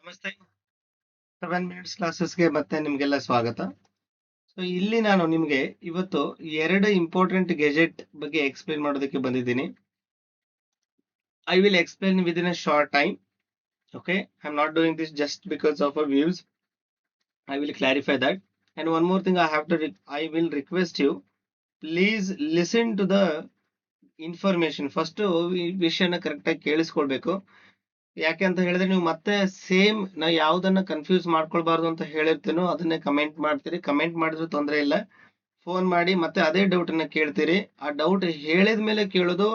ನಮಸ್ತೆ. 7 ಮಿನಿಟ್ಸ್ ಕ್ಲಾಸಸ್ಗೆ ಮತ್ತೆ ನಿಮಗೆಲ್ಲ ಸ್ವಾಗತ. ಸೊ ಇಲ್ಲಿ ನಾನು ನಿಮಗೆ ಇವತ್ತು ಎರಡು ಇಂಪಾರ್ಟೆಂಟ್ ಗೆಜೆಟ್ ಬಗ್ಗೆ ಎಕ್ಸ್ಪ್ಲೇನ್ ಮಾಡೋದಕ್ಕೆ ಬಂದಿದ್ದೀನಿ. I will explain within a short time. Okay, I am not doing this just because of a views. I will clarify that. And one more thing I will request you, please listen to the information. First ಈ ವಿಷಯನ ಕರೆಕ್ಟಾಗಿ ಕೇಳಿಸ್ಕೊಳ್ಬೇಕು. ಯಾಕೆ ಅಂತ ಹೇಳಿದ್ರೆ ನೀವು ಮತ್ತೆ same ನಾ ಯಾವ್ದನ್ನ ಕನ್ಫ್ಯೂಸ್ ಮಾಡ್ಕೊಳ್ಬಾರ್ದು ಅಂತ ಹೇಳಿರ್ತೇನೋ ಅದನ್ನೇ ಕಮೆಂಟ್ ಮಾಡ್ತೀರಿ. ಕಮೆಂಟ್ ಮಾಡಿದ್ರು ತೊಂದರೆ ಇಲ್ಲ, ಫೋನ್ ಮಾಡಿ ಮತ್ತೆ ಅದೇ ಡೌಟ್ ಅನ್ನ ಕೇಳ್ತೀರಿ. ಆ ಡೌಟ್ ಹೇಳಿದ ಮೇಲೆ ಕೇಳೋದು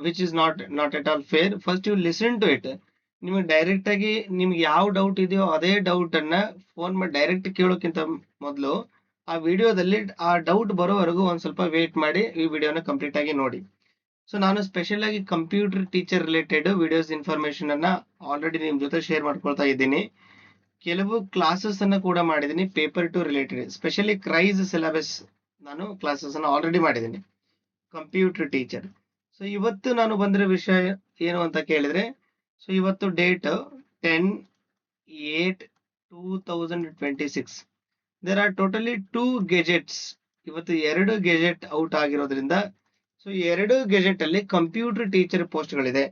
which is not at all fair. First you listen to it. ನಿಮಗೆ ಡೈರೆಕ್ಟ್ ಆಗಿ ನಿಮ್ಗೆ ಯಾವ ಡೌಟ್ ಇದೆಯೋ ಅದೇ ಡೌಟ್ ಅನ್ನ ಫೋನ್ ಮಾಡಿ ಡೈರೆಕ್ಟ್ ಕೇಳೋಕ್ಕಿಂತ ಮೊದಲು ಆ ವಿಡಿಯೋದಲ್ಲಿ ಆ ಡೌಟ್ ಬರೋವರೆಗೂ ಒಂದ್ ಸ್ವಲ್ಪ ವೇಟ್ ಮಾಡಿ ಈ ವಿಡಿಯೋನ ಕಂಪ್ಲೀಟ್ ಆಗಿ ನೋಡಿ. ಸೊ ನಾನು ಸ್ಪೆಷಲ್ ಆಗಿ computer teacher related videos information ಅನ್ನ ಆಲ್ರೆಡಿ ನಿಮ್ ಜೊತೆ ಶೇರ್ ಮಾಡ್ಕೊಳ್ತಾ ಇದ್ದೀನಿ. ಕೆಲವು ಕ್ಲಾಸಸ್ ಅನ್ನ ಕೂಡ ಮಾಡಿದ್ದೀನಿ paper to related, specially KREIS syllabus ನಾನು ಕ್ಲಾಸಸ್ ಅನ್ನ ಆಲ್ರೆಡಿ ಮಾಡಿದ್ದೀನಿ ಕಂಪ್ಯೂಟರ್ ಟೀಚರ್. ಸೊ ಇವತ್ತು ನಾನು ಬಂದಿರೋ ವಿಷಯ ಏನು ಅಂತ ಕೇಳಿದ್ರೆ, ಸೊ ಇವತ್ತು date 10/8/2026. There are totally 2 gazettes. ಇವತ್ತು 2 ಗೆಜೆಟ್ ಔಟ್ ಆಗಿರೋದ್ರಿಂದ ಸೊ 2 ಗೆಜೆಟ್ ಅಲ್ಲಿ ಕಂಪ್ಯೂಟರ್ ಟೀಚರ್ ಪೋಸ್ಟ್ ಗಳಿದೆ.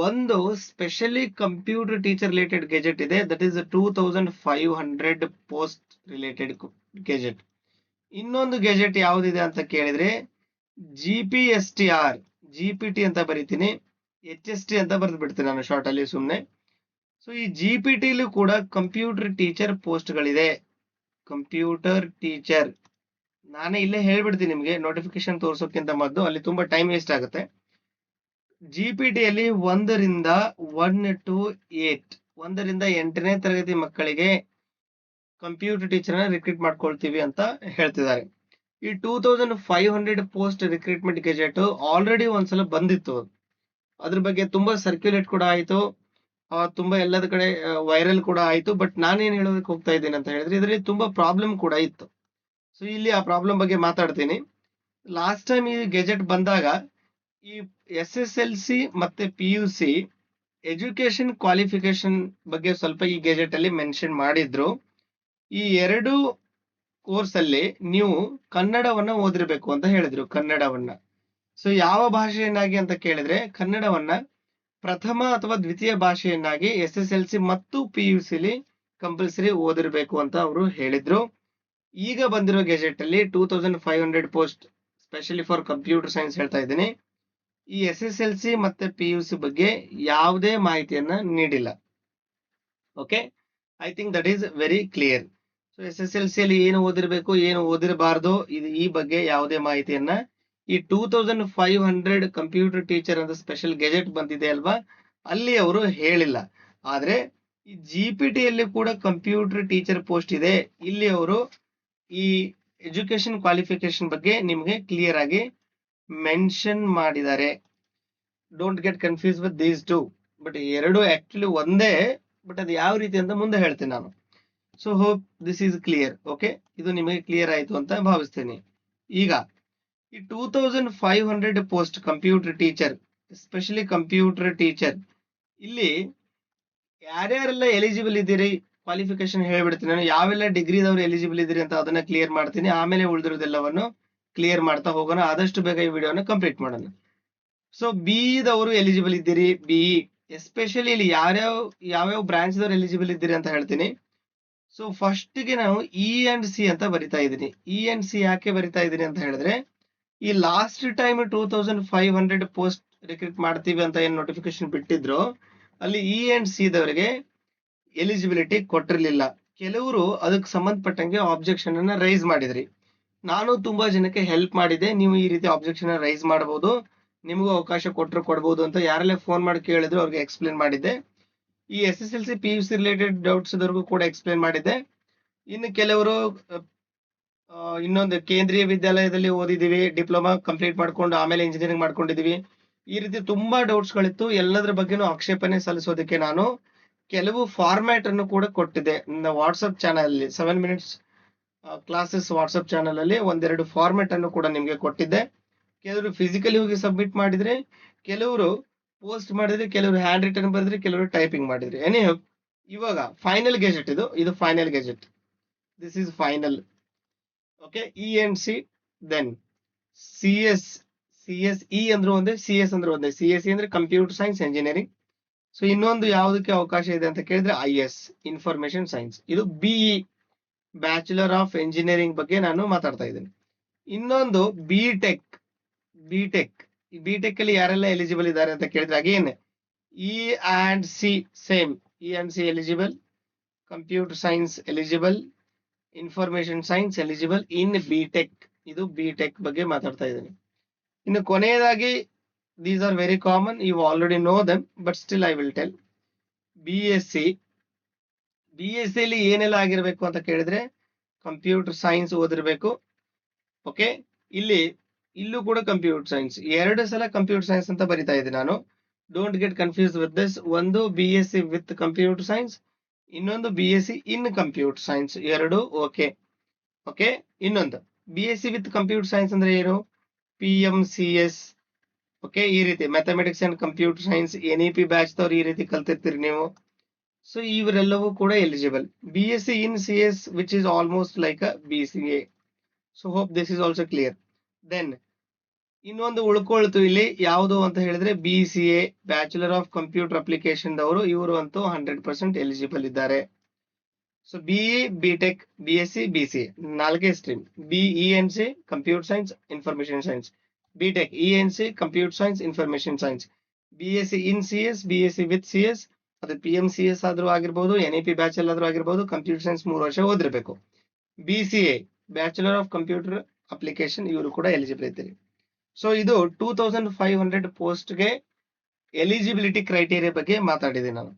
ಒಂದು specially computer teacher related gazette ಇದೆ, that is 2500 post related gazette. ಇನ್ನೊಂದು ಗೆಜೆಟ್ ಯಾವ್ದಿದೆ ಅಂತ ಕೇಳಿದ್ರೆ GPSTR, GPT ಅಂತ ಬರೀತೀನಿ, HST ಅಂತ ಬರೆದು ಬಿಡ್ತೀನಿ ನಾನು ಶಾರ್ಟ್ ಅಲ್ಲಿ ಸುಮ್ನೆ. ಸೊ ಈ GPT ಕೂಡ ಕಂಪ್ಯೂಟರ್ ಟೀಚರ್ ಪೋಸ್ಟ್ ಗಳಿದೆ. ಕಂಪ್ಯೂಟರ್ ಟೀಚರ್ ನಾನೇ ಇಲ್ಲೇ ಹೇಳ್ಬಿಡ್ತೀನಿ ನಿಮ್ಗೆ, ನೋಟಿಫಿಕೇಶನ್ ತೋರ್ಸೋಕ್ಕಿಂತ ಮೊದಲು ಅಲ್ಲಿ ತುಂಬಾ ಟೈಮ್ ವೇಸ್ಟ್ ಆಗುತ್ತೆ. GPT ಅಲ್ಲಿ 1ರಿಂದ 1 to 8, 1ರಿಂದ 8ನೇ ತರಗತಿ ಮಕ್ಕಳಿಗೆ ಕಂಪ್ಯೂಟರ್ ಟೀಚರ್ ನ ರಿಕ್ರೂಟ್ ಮಾಡ್ಕೊಳ್ತೀವಿ ಅಂತ ಹೇಳ್ತಿದ್ದಾರೆ. ಈ 2500 ಪೋಸ್ಟ್ ರಿಕ್ರೂಟ್ಮೆಂಟ್ ಗೆಜೆಟ್ ಆಲ್ರೆಡಿ ಒಂದ್ಸಲ ಬಂದಿತ್ತು. ಅದ್ರ ಬಗ್ಗೆ ತುಂಬಾ ಸರ್ಕ್ಯುಲೇಟ್ ಕೂಡ ಆಯ್ತು, ತುಂಬಾ ಎಲ್ಲದ ಕಡೆ ವೈರಲ್ ಕೂಡ ಆಯ್ತು. ಬಟ್ ನಾನೇನ್ ಹೇಳೋದಕ್ಕೆ ಹೋಗ್ತಾ ಇದ್ದೀನಿ ಅಂತ ಹೇಳಿದ್ರೆ ಇದರಲ್ಲಿ ತುಂಬಾ ಪ್ರಾಬ್ಲಮ್ ಕೂಡ ಇತ್ತು. ಸೊ ಇಲ್ಲಿ ಆ ಪ್ರಾಬ್ಲಮ್ ಬಗ್ಗೆ ಮಾತಾಡ್ತೀನಿ. ಲಾಸ್ಟ್ ಟೈಮ್ ಈ ಗೆಜೆಟ್ ಬಂದಾಗ ಈ SSLC ಮತ್ತೆ PUC ಎಜುಕೇಶನ್ ಕ್ವಾಲಿಫಿಕೇಶನ್ ಬಗ್ಗೆ ಸ್ವಲ್ಪ ಈ ಗೆಜೆಟ್ ಅಲ್ಲಿ ಮೆನ್ಷನ್ ಮಾಡಿದ್ರು. ಈ ಎರಡು ಕೋರ್ಸ್ ಅಲ್ಲಿ ನೀವು ಕನ್ನಡವನ್ನ ಓದಿರ್ಬೇಕು ಅಂತ ಹೇಳಿದ್ರು. ಕನ್ನಡವನ್ನ ಸೊ ಯಾವ ಭಾಷೆಯನ್ನಾಗಿ ಅಂತ ಕೇಳಿದ್ರೆ ಕನ್ನಡವನ್ನ ಪ್ರಥಮ ಅಥವಾ ದ್ವಿತೀಯ ಭಾಷೆಯನ್ನಾಗಿ SSLC ಮತ್ತು PUC ಲಿ ಕಂಪಲ್ಸರಿ ಓದಿರ್ಬೇಕು ಅಂತ ಅವರು ಹೇಳಿದ್ರು. ಈಗ ಬಂದಿರೋ ಗೆಜೆಟ್ ಅಲ್ಲಿ 2500 post specially for computer science ಹೇಳ್ತಾ ಇದ್ದೀನಿ. ಈ SSLC ಮತ್ತೆ PUC ಬಗ್ಗೆ ಯಾವುದೇ ಮಾಹಿತಿಯನ್ನ ನೀಡಿಲ್ಲ. Okay, I think that is very clear. So SSLC ಅಲ್ಲಿ ಏನು ಓದಿರ್ಬೇಕು ಏನು ಓದಿರಬಾರ್ದು ಈ ಬಗ್ಗೆ ಯಾವುದೇ ಮಾಹಿತಿಯನ್ನ ಈ 2500 ಕಂಪ್ಯೂಟರ್ ಟೀಚರ್ ಅಂತ ಸ್ಪೆಷಲ್ ಗೆಜೆಟ್ ಬಂದಿದೆ ಅಲ್ವಾ, ಅಲ್ಲಿ ಅವರು ಹೇಳಿಲ್ಲ. ಆದ್ರೆ ಈ GPT ಅಲ್ಲಿ ಕೂಡ ಕಂಪ್ಯೂಟರ್ ಟೀಚರ್ ಪೋಸ್ಟ್ ಇದೆ. ಇಲ್ಲಿ ಅವರು ಈ ಎಜುಕೇಶನ್ ಕ್ವಾಲಿಫಿಕೇಶನ್ ಬಗ್ಗೆ ನಿಮ್ಗೆ ಕ್ಲಿಯರ್ ಆಗಿ ಮೆನ್ಷನ್ ಮಾಡಿದ್ದಾರೆ. Don't get confuse with these two. But ಎರಡು ಆಕ್ಚುಲಿ ಒಂದೇ, ಬಟ್ ಅದು ಯಾವ ರೀತಿ ಅಂತ ಮುಂದೆ ಹೇಳ್ತೀನಿ ನಾನು. So hope this is clear. Okay, ಇದು ನಿಮಗೆ ಕ್ಲಿಯರ್ ಆಯ್ತು ಅಂತ ಭಾವಿಸ್ತೀನಿ. ಈಗ ಈ 2500 post computer teacher, especially computer teacher, ಇಲ್ಲಿ ಯಾರ್ಯಾರೆಲ್ಲ ಎಲಿಜಿಬಲ್ ಇದ್ದೀರಿ ಕ್ವಾಲಿಫಿಕೇಶನ್ ಹೇಳ್ಬಿಡ್ತೀನಿ ನಾನು. ಯಾವೆಲ್ಲ ಡಿಗ್ರಿದವ್ರು ಎಲಿಜಿಬಲ್ ಇದ್ದೀರಿ ಅಂತ ಅದನ್ನ ಕ್ಲಿಯರ್ ಮಾಡ್ತೀನಿ. ಆಮೇಲೆ ಉಳಿದಿರೋದೆಲ್ಲವನ್ನು ಕ್ಲಿಯರ್ ಮಾಡ್ತಾ ಹೋಗೋಣ. ಆದಷ್ಟು ಬೇಗ ಈ ವಿಡಿಯೋನ ಕಂಪ್ಲೀಟ್ ಮಾಡೋಣ. ಸೊ BE ಎಲಿಜಿಬಲ್ ಇದ್ದೀರಿ. BE ಎಸ್ಪೆಷಲಿ ಇಲ್ಲಿ ಯಾವ್ಯಾವ ಬ್ರಾಂಚ್ ದವ್ರು ಎಲಿಜಿಬಲ್ ಇದ್ದೀರಿ ಅಂತ ಹೇಳ್ತೀನಿ. ಸೊ ಫಸ್ಟ್ ಗೆ ನಾವು E&C ಅಂತ ಬರಿತಾ ಇದ್ದೀನಿ. E&C ಯಾಕೆ ಬರಿತಾ ಇದ್ದೀನಿ ಅಂತ ಹೇಳಿದ್ರೆ, ಈ ಲಾಸ್ಟ್ ಟೈಮ್ 2500 ಪೋಸ್ಟ್ ರಿಕ್ರೂಟ್ ಮಾಡ್ತೀವಿ ಅಂತ ಏನ್ ನೋಟಿಫಿಕೇಶನ್ ಬಿಟ್ಟಿದ್ರು ಅಲ್ಲಿ E&C ದವರಿಗೆ ಎಲಿಜಿಬಿಲಿಟಿ ಕೊಟ್ಟಿರ್ಲಿಲ್ಲ. ಕೆಲವರು ಅದಕ್ಕೆ ಸಂಬಂಧಪಟ್ಟಂಗೆ ಆಬ್ಜೆಕ್ಷನ್ ಅನ್ನ ರೈಸ್ ಮಾಡಿದ್ರಿ. ನಾನು ತುಂಬಾ ಜನಕ್ಕೆ ಹೆಲ್ಪ್ ಮಾಡಿದೆ. ನೀವು ಈ ರೀತಿ ಆಬ್ಜೆಕ್ಷನ್ ರೈಸ್ ಮಾಡಬಹುದು, ನಿಮಗೂ ಅವಕಾಶ ಕೊಡ್ಬೋದು ಅಂತ ಯಾರೆಲ್ಲ ಫೋನ್ ಮಾಡಿ ಕೇಳಿದ್ರು ಅವ್ರಿಗೆ ಎಕ್ಸ್ಪ್ಲೇನ್ ಮಾಡಿದ್ದೆ. ಈ SSLC PUC ರಿಲೇಟೆಡ್ ಡೌಟ್ಸ್ ಇದ್ರಿಗೂ ಕೂಡ ಎಕ್ಸ್ಪ್ಲೇನ್ ಮಾಡಿದ್ದೆ. ಇನ್ನು ಕೆಲವರು ಇನ್ನೊಂದು ಕೇಂದ್ರೀಯ ವಿದ್ಯಾಲಯದಲ್ಲಿ ಓದಿದೀವಿ, ಡಿಪ್ಲೊಮಾ ಕಂಪ್ಲೀಟ್ ಮಾಡ್ಕೊಂಡು ಆಮೇಲೆ ಇಂಜಿನಿಯರಿಂಗ್ ಮಾಡ್ಕೊಂಡಿದೀವಿ, ಈ ರೀತಿ ತುಂಬಾ ಡೌಟ್ಸ್ ಗಳಿತ್ತು. ಎಲ್ಲದರ ಬಗ್ಗೆನೂ ಆಕ್ಷೇಪಣೆ ಸಲ್ಲಿಸೋದಕ್ಕೆ ನಾನು ಕೆಲವು ಫಾರ್ಮ್ಯಾಟ್ ಅನ್ನು ಕೂಡ ಕೊಟ್ಟಿದ್ದೆ. ನನ್ನ ವಾಟ್ಸ್ಆಪ್ ಚಾನಲ್ ಅಲ್ಲಿ 7 ಮಿನಿಟ್ಸ್ ಕ್ಲಾಸಸ್ ವಾಟ್ಸ್ಆಪ್ ಚಾನಲ್ ಅಲ್ಲಿ ಒಂದೆರಡು ಫಾರ್ಮ್ಯಾಟ್ ಅನ್ನು ಕೂಡ ನಿಮ್ಗೆ ಕೊಟ್ಟಿದ್ದೆ. ಕೆಲವರು ಫಿಸಿಕಲಿ ಹೋಗಿ ಸಬ್ಮಿಟ್ ಮಾಡಿದ್ರೆ, ಕೆಲವರು ಪೋಸ್ಟ್ ಮಾಡಿದ್ರೆ, ಕೆಲವರು ಹ್ಯಾಂಡ್ ರಿಟರ್ನ್ ಬರೆದ್ರೆ, ಕೆಲವರು ಟೈಪಿಂಗ್ ಮಾಡಿದ್ರೆ. ಇವಾಗ ಫೈನಲ್ ಗೆಜೆಟ್ ಇದು final gazette. This is final. Okay, E and C, then C S. E ಅಂದ್ರೆ ಒಂದೇ, ಸಿ ಎಸ್ ಅಂದ್ರೆ ಒಂದೇ. ಸಿ ಎಸ್ ಸಿ ಅಂದ್ರೆ ಕಂಪ್ಯೂಟರ್ ಸೈನ್ಸ್ ಇಂಜಿನಿಯರಿಂಗ್. ಸೊ ಇನ್ನೊಂದು ಯಾವುದಕ್ಕೆ ಅವಕಾಶ ಇದೆ ಅಂತ ಕೇಳಿದ್ರೆ ಐ ಎಸ್, ಇನ್ಫಾರ್ಮೇಶನ್ ಸೈನ್ಸ್. ಇದು ಬಿಇ, ಬ್ಯಾಚುಲರ್ ಆಫ್ ಇಂಜಿನಿಯರಿಂಗ್ ಬಗ್ಗೆ ನಾನು ಮಾತಾಡ್ತಾ ಇದ್ದೀನಿ. ಇನ್ನೊಂದು ಬಿ ಟೆಕ್. ಬಿ ಟೆಕ್ ಅಲ್ಲಿ ಯಾರೆಲ್ಲ ಎಲಿಜಿಬಲ್ ಇದ್ದಾರೆ ಅಂತ ಕೇಳಿದ್ರೆ again E and C same. E and C eligible, computer science eligible, information science eligible in B tech. ಇದು ಬಿ ಟೆಕ್ ಬಗ್ಗೆ ಮಾತಾಡ್ತಾ ಇದ್ದೀನಿ. ಇನ್ನು ಕೊನೆಯದಾಗಿ, these are very common, you already know them, but still I will tell. B S C ಅಲ್ಲಿ ಏನೆಲ್ಲ ಆಗಿರ್ಬೇಕು ಅಂತ ಕೇಳಿದ್ರೆ ಕಂಪ್ಯೂಟರ್ ಸೈನ್ಸ್ ಓದಿರ್ಬೇಕು. ಓಕೆ, ಇಲ್ಲೂ ಕೂಡ ಕಂಪ್ಯೂಟರ್ ಸೈನ್ಸ್, 2 ಸಲ ಕಂಪ್ಯೂಟರ್ ಸೈನ್ಸ್ ಅಂತ ಬರಿತಾ ಇದ್ದೀನಿ ನಾನು. Don't get confuse with this. ಒಂದು B S C with computer science, ಇನ್ನೊಂದು B S C in computer science, ಎರಡು ಓಕೆ. ಓಕೆ, ಇನ್ನೊಂದು B S C with computer science ಅಂದ್ರೆ ಏನು? PMCS. ಓಕೆ, ಈ ರೀತಿ mathematics and computer science NEP batch ದವ್ರು ಈ ರೀತಿ ಕಲ್ತಿರ್ತೀರಿ ನೀವು. ಸೊ ಇವರೆಲ್ಲವೂ ಕೂಡ eligible. B S C in C S which is almost like a BCA. So hope this is also clear. Then ಇನ್ನೊಂದು ಉಳ್ಕೊಳ್ತು ಇಲ್ಲಿ ಯಾವುದು ಅಂತ ಹೇಳಿದ್ರೆ BCA, bachelor of computer application ದವರು, ಇವರು ಅಂತೂ 100% ಎಲಿಜಿಬಲ್ ಇದ್ದಾರೆ. So BE, BTech, BSc, BCA 4 stream. BENC computer science information science, BTech ENC computer science information science, BSc in CS, BSc with CS, ಅದು PMCS ಆದ್ರೂ ಆಗಿರ್ಬೋದು, NEP ಬ್ಯಾಚ್ ಆದ್ರೂ ಆಗಿರ್ಬೋದು, computer science 3 ವರ್ಷ ಓದಿರ್ಬೇಕು. BCA, bachelor of computer application, ಇವರು ಕೂಡ eligible ಇದ್ದೀರಿ. ಸೊ ಇದು 2500 ಪೋಸ್ಟ್ಗೆ ಎಲಿಜಿಬಿಲಿಟಿ ಕ್ರೈಟೇರಿಯಾ ಬಗ್ಗೆ ಮಾತಾಡಿದೆ ನಾನು.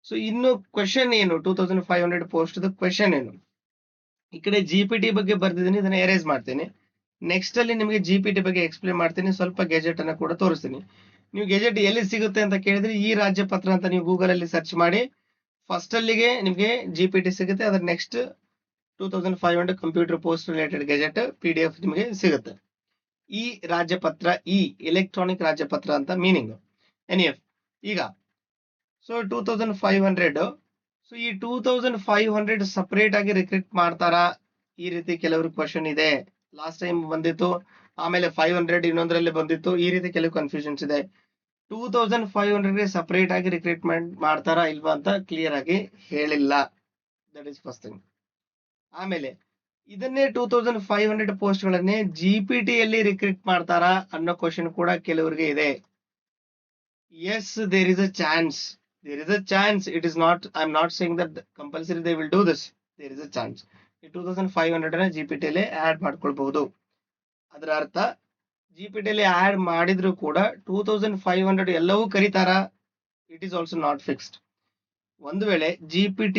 ಸೊ ಇನ್ನು ಕ್ವೆಶನ್ ಏನು, 2500 ಪೋಸ್ಟ್ ಕ್ವೆಶನ್ ಏನು? ಈ ಕಡೆ GPT ಬಗ್ಗೆ ಬರ್ದಿದ್ದೀನಿ, ಇದನ್ನ ಎರೇಸ್ ಮಾಡ್ತೀನಿ. ನೆಕ್ಸ್ಟ್ ಅಲ್ಲಿ ನಿಮಗೆ GPT ಬಗ್ಗೆ ಎಕ್ಸ್ಪ್ಲೇನ್ ಮಾಡ್ತೀನಿ, ಸ್ವಲ್ಪ ಗೆಜೆಟ್ ಅನ್ನ ಕೂಡ ತೋರಿಸ್ತೀನಿ. ನೀವು ಗೆಜೆಟ್ ಎಲ್ಲಿ ಸಿಗುತ್ತೆ ಅಂತ ಕೇಳಿದ್ರೆ ಈ ರಾಜ್ಯ ಪತ್ರ ಅಂತ ನೀವು ಗೂಗಲ್ ಅಲ್ಲಿ ಸರ್ಚ್ ಮಾಡಿ, ಫಸ್ಟ್ ಅಲ್ಲಿಗೆ ನಿಮಗೆ GPT ಸಿಗುತ್ತೆ. ಅದ್ರ next 2500 computer post related gazette PDF ನಿಮಗೆ ಸಿಗುತ್ತೆ. ಈ ರಾಜ್ಯಪತ್ರ, ಈ ಎಲೆಕ್ಟ್ರಾನಿಕ್ ರಾಜ್ಯಪತ್ರ ಅಂತ ಮೀನಿಂಗ್. NEF. ಈಗ ಸೊ 2500, ಸೊ ಈ 2500 ಸಪರೇಟ್ ಆಗಿ ರಿಕ್ರೂಟ್ ಮಾಡ್ತಾರಾ? ಈ ರೀತಿ ಕೆಲವರು ಕ್ವಶನ್ ಇದೆ. ಲಾಸ್ಟ್ ಟೈಮ್ ಬಂದಿತ್ತು, ಆಮೇಲೆ 500 ಇನ್ನೊಂದರಲ್ಲಿ ಬಂದಿತ್ತು. ಈ ರೀತಿ ಕೆಲವು ಕನ್ಫ್ಯೂಷನ್ಸ್ ಇದೆ. 2500ಗೆ ಸಪರೇಟ್ ಆಗಿ ರಿಕ್ರೂಟ್ಮೆಂಟ್ ಮಾಡ್ತಾರಾ ಇಲ್ವಾ ಅಂತ ಕ್ಲಿಯರ್ ಆಗಿ ಹೇಳಿಲ್ಲ. That is first thing. ಆಮೇಲೆ ಇದನ್ನೇ 2500 ಪೋಸ್ಟ್ ಗಳನ್ನೇ GPT ಯಲ್ಲಿ ರಿಕ್ರೂಟ್ ಮಾಡ್ತಾರಾ ಅನ್ನೋ ಕ್ವಶನ್ ಕೂಡ ಕೆಲವರಿಗೆ ಇದೆ. Yes, there is a chance. There is a chance. It is not, I'm not saying that compulsory they will do this. There is a chance. ಈ 2500 GPT ಅಲ್ಲಿ ಆಡ್ ಮಾಡ್ಕೊಳ್ಬಹುದು. ಅದರ ಅರ್ಥ GPT ಅಲ್ಲಿ ಆಡ್ ಮಾಡಿದ್ರು ಕೂಡ 2500 ಎಲ್ಲವೂ ಕರೀತಾರಾ? It is also not fixed. ಒಂದು ವೇಳೆ GPT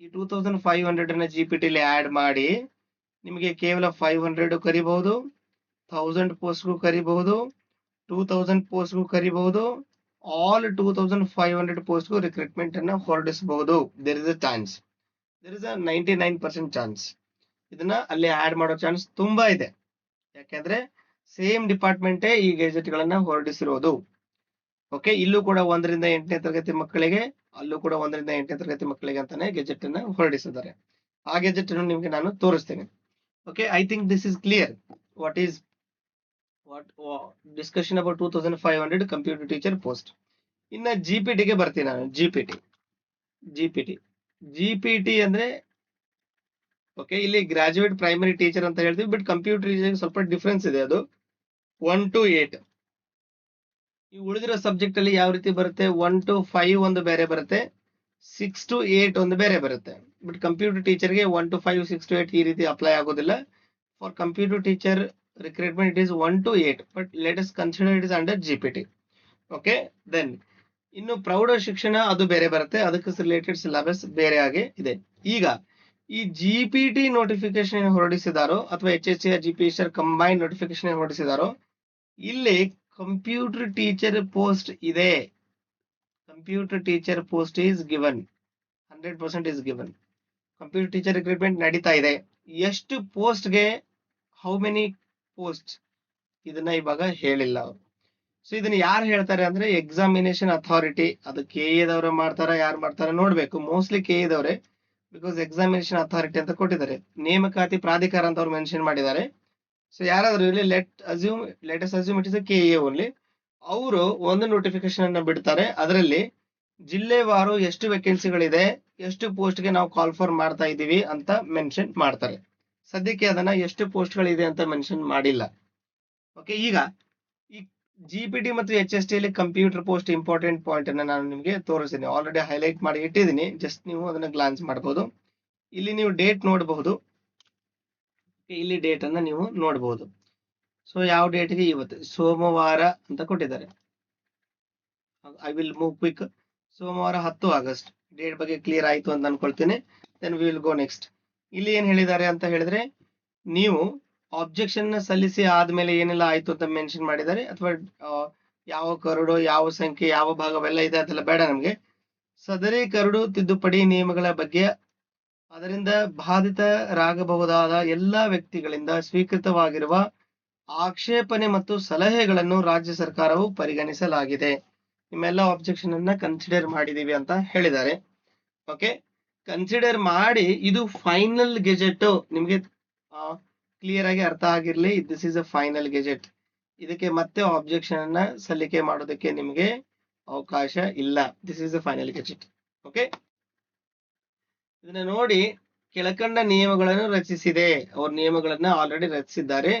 ಈ 2500 GPT ಅಲ್ಲಿ ಆಡ್ ಮಾಡಿ ನಿಮಗೆ ಕೇವಲ 500 ಕರಿಬಹುದು, 1000 ಪೋಸ್ಟ್ಗೂ ಕರಿಬಹುದು, 2000 ಪೋಸ್ಟ್ಗೂ ಕರಿಬಹುದು, ಆಲ್ 2500 ಪೋಸ್ಟ್ಗೂ ರಿಕ್ರೂಟ್ಮೆಂಟ್ ಅನ್ನ ಹೊರಡಿಸಬಹುದು. There is a chance, there is a 99% chance. ಇದನ್ನ ಅಲ್ಲಿ ಆಡ್ ಮಾಡೋ ಚಾನ್ಸ್ ತುಂಬಾ ಇದೆ. ಯಾಕೆಂದ್ರೆ ಸೇಮ್ ಡಿಪಾರ್ಟ್ಮೆಂಟೇ ಈ ಗೆಜೆಟ್ ಗಳನ್ನ ಹೊರಡಿಸಿರೋದು. ಓಕೆ, ಇಲ್ಲೂ ಕೂಡ 1 ರಿಂದ 8ನೇ ತರಗತಿ ಮಕ್ಕಳಿಗೆ, ಅಲ್ಲೂ ಕೂಡ 1 ರಿಂದ 8ನೇ ತರಗತಿ ಮಕ್ಕಳಿಗೆ ಅಂತಾನೆ ಗೆಜೆಟ್ ಅನ್ನ ಹೊರಡಿಸಿದ್ದಾರೆ. ಆ ಗೆಜೆಟ್ ಅನ್ನು ನಿಮ್ಗೆ ನಾನು ತೋರಿಸ್ತೇನೆ. Okay, I think this is clear. What discussion about 2500 computer teacher post. ಇನ್ನ GPT ಗೆ ಬರ್ತೀನಿ ನಾನು. GPT ಅಂದ್ರೆ ಓಕೆ, ಇಲ್ಲಿ ಗ್ರಾಜುಯೇಟ್ ಪ್ರೈಮರಿ ಟೀಚರ್ ಅಂತ ಹೇಳ್ತೀವಿ, ಬಟ್ ಕಂಪ್ಯೂಟರ್ ಟೀಚರ್ ಸ್ವಲ್ಪ ಡಿಫ್ರೆನ್ಸ್ ಇದೆ. ಅದು 1 to 8. ಈ ಉಳಿದಿರೋ ಸಬ್ಜೆಕ್ಟ್ ಅಲ್ಲಿ ಯಾವ ರೀತಿ ಬರುತ್ತೆ, 1 to 5 ಒಂದು ಬೇರೆ ಬರುತ್ತೆ, 6 to 8 ಒಂದು ಬೇರೆ ಬರುತ್ತೆ. ಬಟ್ ಕಂಪ್ಯೂಟರ್ ಟೀಚರ್ಗೆ 1 to 5, 6 to 8 ಈ ರೀತಿ ಅಪ್ಲೈ ಆಗೋದಿಲ್ಲ. For computer teacher recruitment it is 1 to 8, but let us consider it is under GPT. Okay, then ಇನ್ನು ಪ್ರೌಢ ಶಿಕ್ಷಣ ಅದು ಬೇರೆ ಬರುತ್ತೆ, ಅದಕ್ಕೆ ರಿಲೇಟೆಡ್ ಸಿಲೆಬಸ್ ಬೇರೆ ಆಗಿ ಇದೆ. ಈಗ ಈ GPT ನೋಟಿಫಿಕೇಶನ್ ಹೊರಡಿಸಿದಾರೋ ಅಥವಾ HSCR GPSR ಕಂಬೈನ್ ನೋಟಿಫಿಕೇಶನ್ ಹೊರಡಿಸಿದಾರೋ, ಇಲ್ಲಿ ಕಂಪ್ಯೂಟರ್ ಟೀಚರ್ ಪೋಸ್ಟ್ ಇದೆ. Computer teacher post is given, 100% is given. Computer teacher recruitment ನಡೀತಾ ಇದೆ. ಎಷ್ಟು ಪೋಸ್ಟ್ಗೆ, ಹೌ ಮೆನಿ ಪೋಸ್ಟ್, ಇದನ್ನ ಇವಾಗ ಹೇಳಿಲ್ಲ ಅವರು. ಸೊ ಇದನ್ನ ಯಾರು ಹೇಳ್ತಾರೆ ಅಂದ್ರೆ ಎಕ್ಸಾಮಿನೇಷನ್ ಅಥಾರಿಟಿ. ಅದು KA ದವರು ಮಾಡ್ತಾರ, ಯಾರು ಮಾಡ್ತಾರ ನೋಡ್ಬೇಕು. ಮೋಸ್ಟ್ಲಿ KA ದವರೇ, ಬಿಕಾಸ್ ಎಕ್ಸಾಮಿನೇಷನ್ ಅಥಾರಿಟಿ ಅಂತ ಕೊಟ್ಟಿದ್ದಾರೆ. ನೇಮಕಾತಿ ಪ್ರಾಧಿಕಾರ ಅಂತ ಅವ್ರು ಮೆನ್ಷನ್ ಮಾಡಿದ್ದಾರೆ. ಸೊ ಯಾರಾದ್ರೂ ಇಲ್ಲಿ let us assume it is KA only. ಅವರು ಒಂದು ನೋಟಿಫಿಕೇಶನ್ ಅನ್ನ ಬಿಡ್ತಾರೆ. ಅದರಲ್ಲಿ ಜಿಲ್ಲೆವಾರು ಎಷ್ಟು ವೇಕೆನ್ಸಿಗಳಿದೆ, ಎಷ್ಟು ಪೋಸ್ಟ್ಗೆ ನಾವು ಕಾಲ್ ಫಾರ್ ಮಾಡ್ತಾ ಇದ್ದೀವಿ ಅಂತ ಮೆನ್ಷನ್ ಮಾಡ್ತಾರೆ. ಸದ್ಯಕ್ಕೆ ಅದನ್ನ ಎಷ್ಟು ಪೋಸ್ಟ್ಗಳಿದೆ ಅಂತ ಮೆನ್ಷನ್ ಮಾಡಿಲ್ಲ. ಓಕೆ, ಈಗ ಈ GPT ಮತ್ತು HST ಅಲ್ಲಿ ಕಂಪ್ಯೂಟರ್ ಪೋಸ್ಟ್ ಇಂಪಾರ್ಟೆಂಟ್ ಪಾಯಿಂಟ್ ಅನ್ನ ನಾನು ನಿಮಗೆ ತೋರಿಸ್ತೀನಿ. ಆಲ್ರೆಡಿ ಹೈಲೈಟ್ ಮಾಡಿ ಇಟ್ಟಿದ್ದೀನಿ, ಜಸ್ಟ್ ನೀವು ಅದನ್ನ ಗ್ಲಾನ್ಸ್ ಮಾಡಬಹುದು. ಇಲ್ಲಿ ನೀವು ಡೇಟ್ ನೋಡಬಹುದು. ಇಲ್ಲಿ ಡೇಟ್ ಅನ್ನ ನೀವು ನೋಡಬಹುದು. ಸೊ ಯಾವ ಡೇಟ್ಗೆ? ಇವತ್ತು ಸೋಮವಾರ ಅಂತ ಕೊಟ್ಟಿದ್ದಾರೆ. I will move quick. ಸೋಮವಾರ 10 ಆಗಸ್ಟ್. ಡೇಟ್ ಬಗ್ಗೆ ಕ್ಲಿಯರ್ ಆಯ್ತು ಅಂತ ಅನ್ಕೊಳ್ತೀನಿ. Then we will go next. ಇಲ್ಲಿ ಏನ್ ಹೇಳಿದ್ದಾರೆ ಅಂತ ಹೇಳಿದ್ರೆ, ನೀವು ಆಬ್ಜೆಕ್ಷನ್ ನ ಸಲ್ಲಿಸಿ ಆದ್ಮೇಲೆ ಏನೆಲ್ಲ ಆಯ್ತು ಅಂತ ಮೆನ್ಷನ್ ಮಾಡಿದ್ದಾರೆ, ಅಥವಾ ಯಾವ ಕರಡು, ಯಾವ ಸಂಖ್ಯೆ, ಯಾವ ಭಾಗವೆಲ್ಲ ಇದೆ ಅದೆಲ್ಲ ಬೇಡ ನಮಗೆ. ಸದರಿ ಕರಡು ತಿದ್ದುಪಡಿ ನಿಯಮಗಳ ಬಗ್ಗೆ ಅದರಿಂದ ಬಾಧಿತರಾಗಬಹುದಾದ ಎಲ್ಲಾ ವ್ಯಕ್ತಿಗಳಿಂದ ಸ್ವೀಕೃತವಾಗಿರುವ ಆಕ್ಷೇಪಣೆ ಮತ್ತು ಸಲಹೆಗಳನ್ನು ರಾಜ್ಯ ಸರ್ಕಾರವು ಪರಿಗಣಿಸಲಾಗಿದೆ. ನಿಮ್ಮೆಲ್ಲ ಆಬ್ಜೆಕ್ಷನ್ ಅನ್ನ ಕನ್ಸಿಡರ್ ಮಾಡಿದೀವಿ ಅಂತ ಹೇಳಿದ್ದಾರೆ. ಓಕೆ, ಕನ್ಸಿಡರ್ ಮಾಡಿ ಇದು ಫೈನಲ್ ಗೆಜೆಟ್. ನಿಮ್ಗೆ ಕ್ಲಿಯರ್ ಆಗಿ ಅರ್ಥ ಆಗಿರ್ಲಿ, this is a final gazette. ಇದಕ್ಕೆ ಮತ್ತೆ ಆಬ್ಜೆಕ್ಷನ್ ಅನ್ನ ಸಲ್ಲಿಕೆ ಮಾಡೋದಕ್ಕೆ ನಿಮಗೆ ಅವಕಾಶ ಇಲ್ಲ. This is a final gazette. Okay, ಇದನ್ನ ನೋಡಿ ಕೆಳಕಂಡ ನಿಯಮಗಳನ್ನು ರಚಿಸಿದೆ. ಅವ್ರ ನಿಯಮಗಳನ್ನ ಆಲ್ರೆಡಿ ರಚಿಸಿದ್ದಾರೆ.